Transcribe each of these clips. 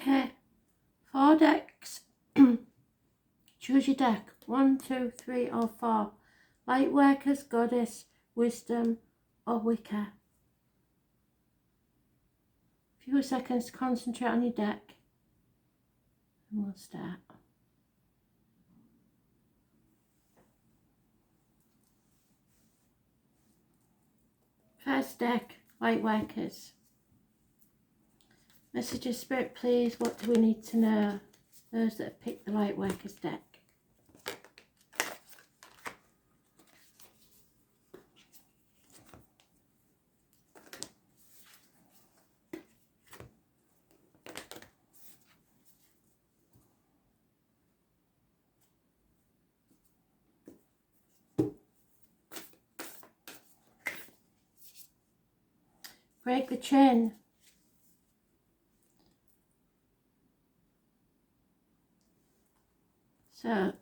Okay, 4 decks. Choose your deck. 1, 2, 3 or 4. Lightworkers, Goddess, Wisdom or Wicca. Few seconds to concentrate on your deck and we'll start. First deck, Lightworkers. Message of Spirit, please. What do we need to know? Those that have picked the Lightworkers deck. Break the chain. So,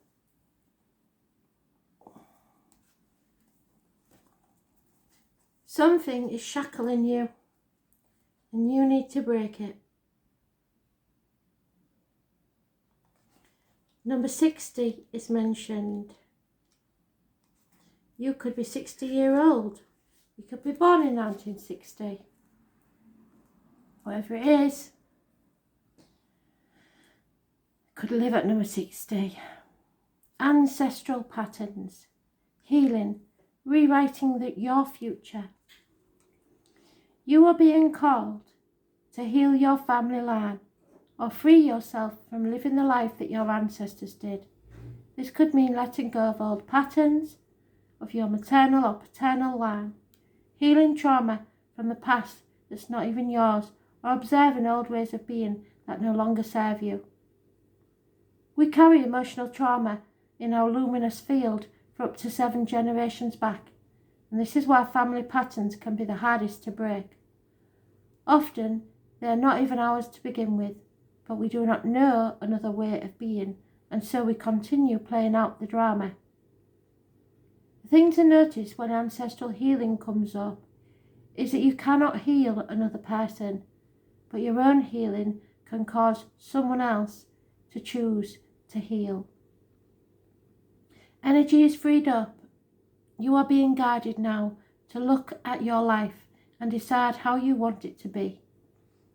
something is shackling you and you need to break it. Number 60 is mentioned. You could be 60-year-old. You could be born in 1960. Whatever it is, could live at number 60. Ancestral patterns, healing, rewriting your future. You are being called to heal your family line or free yourself from living the life that your ancestors did. This could mean letting go of old patterns of your maternal or paternal line, healing trauma from the past that's not even yours, or observing old ways of being that no longer serve you. We carry emotional trauma in our luminous field for up to 7 generations back, and this is why family patterns can be the hardest to break. Often, they are not even ours to begin with, but we do not know another way of being, and so we continue playing out the drama. The thing to notice when ancestral healing comes up is that you cannot heal another person, but your own healing can cause someone else to choose to heal. Energy is freed up. You are being guided now to look at your life and decide how you want it to be.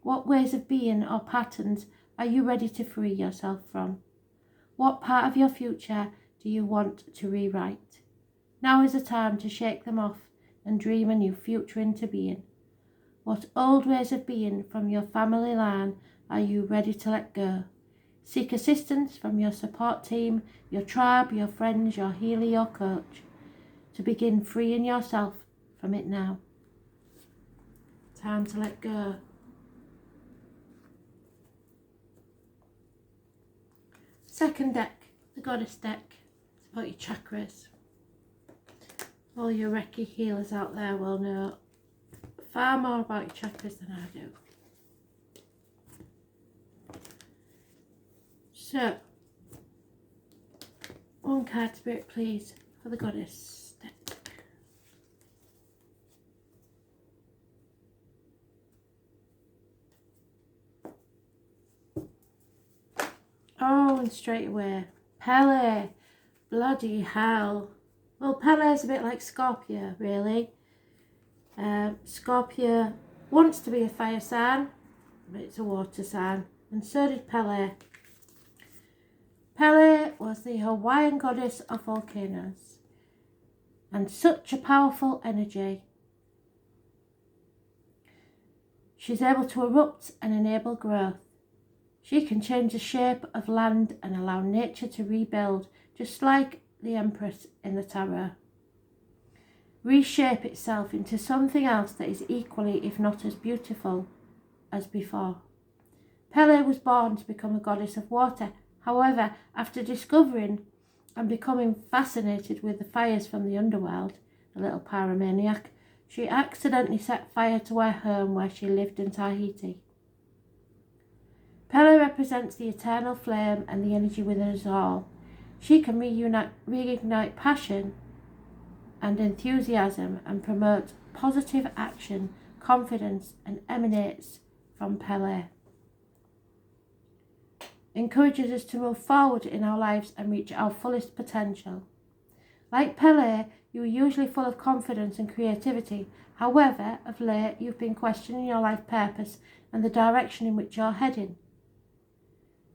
What ways of being or patterns are you ready to free yourself from? What part of your future do you want to rewrite? Now is the time to shake them off and dream a new future into being. What old ways of being from your family line are you ready to let go? Seek assistance from your support team, your tribe, your friends, your healer, your coach, to begin freeing yourself from it now. Time to let go. Second deck, the Goddess deck. It's about your chakras. All your Reiki healers out there will know far more about your chakras than I do. So, 1 card, Spirit, please, for the Goddess deck. Oh, and straight away, Pele. Bloody hell. Well, Pele is a bit like Scorpio, really. Scorpio wants to be a fire sign, but it's a water sign, and so did Pele. Pele was the Hawaiian goddess of volcanoes, and such a powerful energy. She's able to erupt and enable growth. She can change the shape of land and allow nature to rebuild, just like the Empress in the Tarot. Reshape itself into something else that is equally, if not as beautiful as before. Pele was born to become a goddess of water. However, after discovering and becoming fascinated with the fires from the underworld, a little pyromaniac, she accidentally set fire to her home where she lived in Tahiti. Pele represents the eternal flame and the energy within us all. She can reignite passion and enthusiasm and promote positive action, confidence, and emanates from Pele. encourages us to move forward in our lives and reach our fullest potential. Like Pele, you are usually full of confidence and creativity. However, of late, you've been questioning your life purpose and the direction in which you're heading.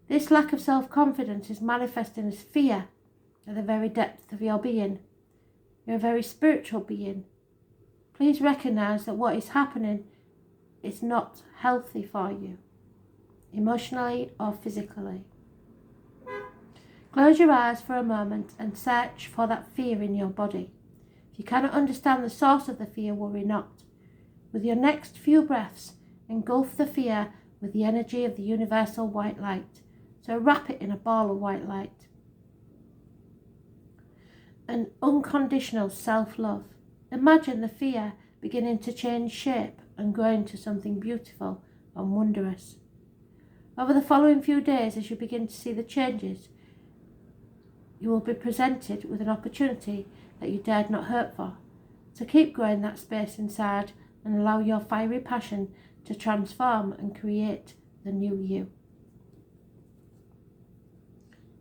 This lack of self-confidence is manifesting as fear at the very depth of your being. You're a very spiritual being. Please recognise that what is happening is not healthy for you, emotionally or physically. Close your eyes for a moment and search for that fear in your body. If you cannot understand the source of the fear, worry not. With your next few breaths, engulf the fear with the energy of the universal white light. So wrap it in a ball of white light. An unconditional self-love. Imagine the fear beginning to change shape and grow into something beautiful and wondrous. Over the following few days, as you begin to see the changes, you will be presented with an opportunity that you dared not hope for. So keep growing that space inside and allow your fiery passion to transform and create the new you.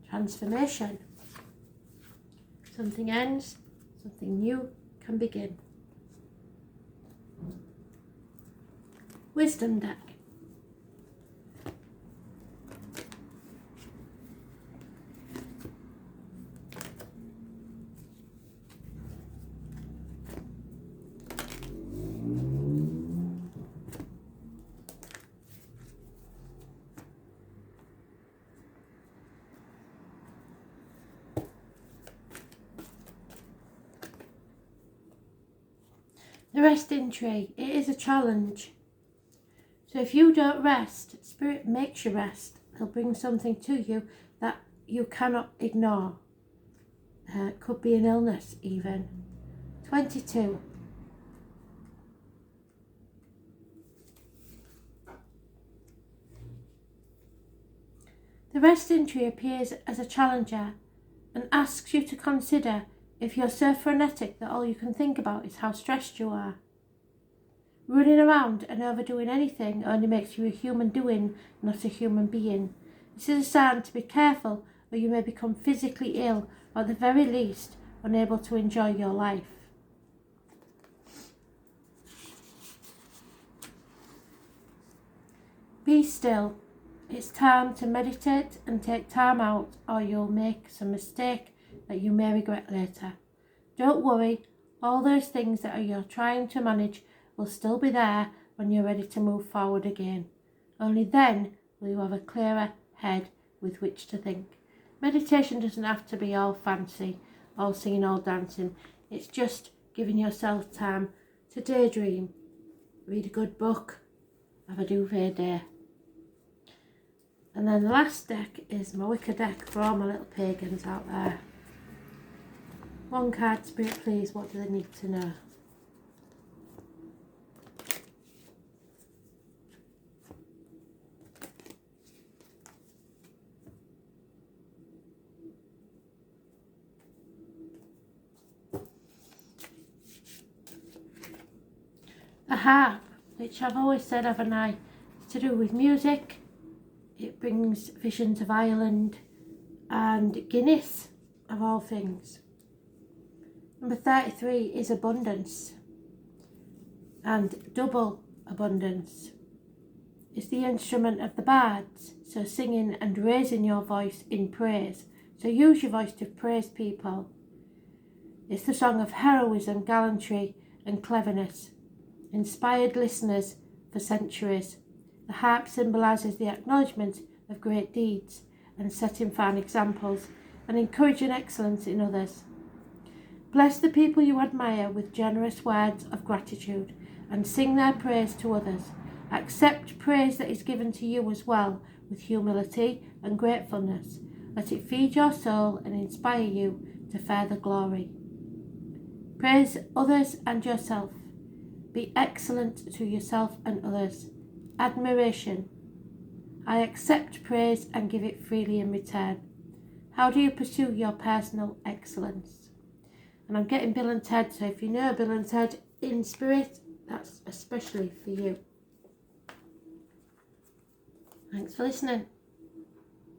Transformation. Something ends, something new can begin. Wisdom deck. The resting tree. It is a challenge. So if you don't rest, Spirit makes you rest. He'll bring something to you that you cannot ignore. It could be an illness even. 22. The resting tree appears as a challenger and asks you to consider if you're so frenetic that all you can think about is how stressed you are. Running around and overdoing anything only makes you a human doing, not a human being. This is a sign to be careful, or you may become physically ill, or at the very least, unable to enjoy your life. Be still. It's time to meditate and take time out, or you'll make some mistake that you may regret later. Don't worry, all those things that you're trying to manage will still be there when you're ready to move forward again. Only then will you have a clearer head with which to think. Meditation doesn't have to be all fancy, all singing, all dancing. It's just giving yourself time to daydream, read a good book, have a duvet day. And then the last deck is my Wicca deck for all my little pagans out there. One card, Spirit, please. What do they need to know? The harp, which I've always said, haven't I, is to do with music. It brings visions of Ireland and Guinness, of all things. Number 33 is abundance and double abundance. It's the instrument of the bards, so singing and raising your voice in praise. So use your voice to praise people. It's the song of heroism, gallantry and cleverness. Inspired listeners for centuries. The harp symbolises the acknowledgement of great deeds and setting fine examples and encouraging excellence in others. Bless the people you admire with generous words of gratitude and sing their praise to others. Accept praise that is given to you as well with humility and gratefulness. Let it feed your soul and inspire you to further glory. Praise others and yourself. Be excellent to yourself and others. Admiration. I accept praise and give it freely in return. How do you pursue your personal excellence? And I'm getting Bill and Ted, so if you know Bill and Ted in spirit, that's especially for you. Thanks for listening.